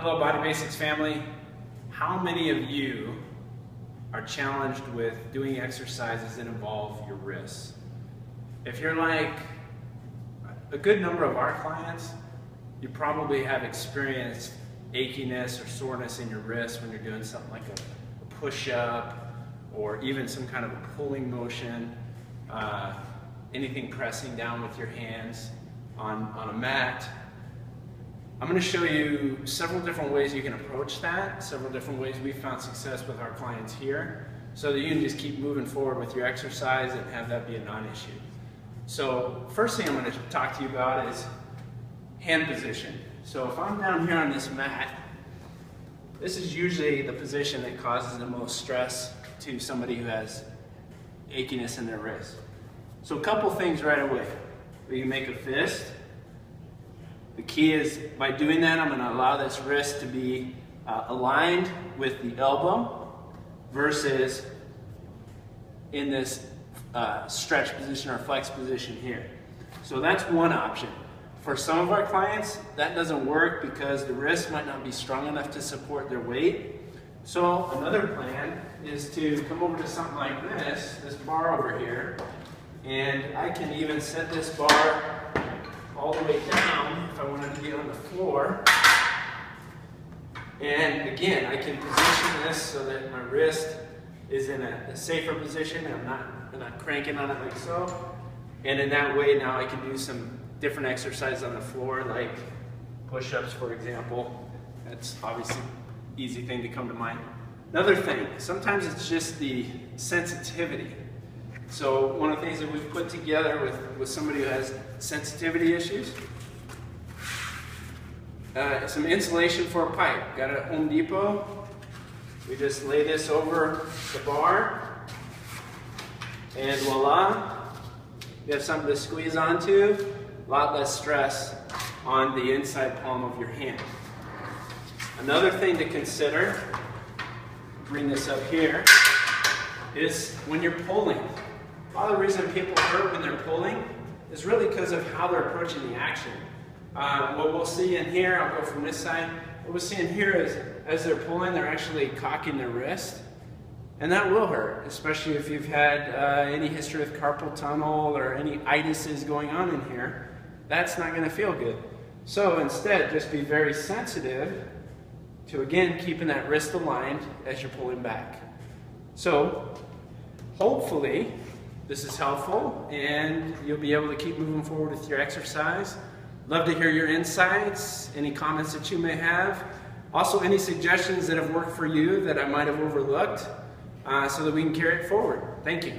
Hello Body Basics family. How many of you are challenged with doing exercises that involve your wrists? If you're like a good number of our clients, you probably have experienced achiness or soreness in your wrist when you're doing something like a push-up or even some kind of a pulling motion, anything pressing down with your hands on a mat. I'm going to show you several different ways you can approach that, several different ways we've found success with our clients here, so that you can just keep moving forward with your exercise and have that be a non-issue. So first thing I'm going to talk to you about is hand position. So if I'm down here on this mat, this is usually the position that causes the most stress to somebody who has achiness in their wrist. So a couple things right away. We can make a fist. The key is, by doing that, I'm going to allow this wrist to be aligned with the elbow versus in this stretch position or flex position here. So that's one option. For some of our clients, that doesn't work because the wrist might not be strong enough to support their weight. So another plan is to come over to something like this bar over here, and I can even set this bar all the way down if I wanted to be on the floor. And again, I can position this so that my wrist is in a safer position and I'm not cranking on it like so. And in that way, now I can do some different exercises on the floor, like push-ups, for example. That's obviously an easy thing to come to mind. Another thing, sometimes it's just the sensitivity. So one of the things that we've put together with somebody who has sensitivity issues, some insulation for a pipe. Got it at Home Depot. We just lay this over the bar, and voila, you have something to squeeze onto. A lot less stress on the inside palm of your hand. Another thing to consider, bring this up here, is when you're pulling. A lot of the reason people hurt when they're pulling is really because of how they're approaching the action. What we'll see in here, I'll go from this side, what we'll see in here is as they're pulling, they're actually cocking their wrist. And that will hurt, especially if you've had any history with carpal tunnel or any itises going on in here. That's not going to feel good. So instead, just be very sensitive to, again, keeping that wrist aligned as you're pulling back. So hopefully this is helpful and you'll be able to keep moving forward with your exercise. Love to hear your insights, any comments that you may have. Also, any suggestions that have worked for you that I might have overlooked, so that we can carry it forward. Thank you.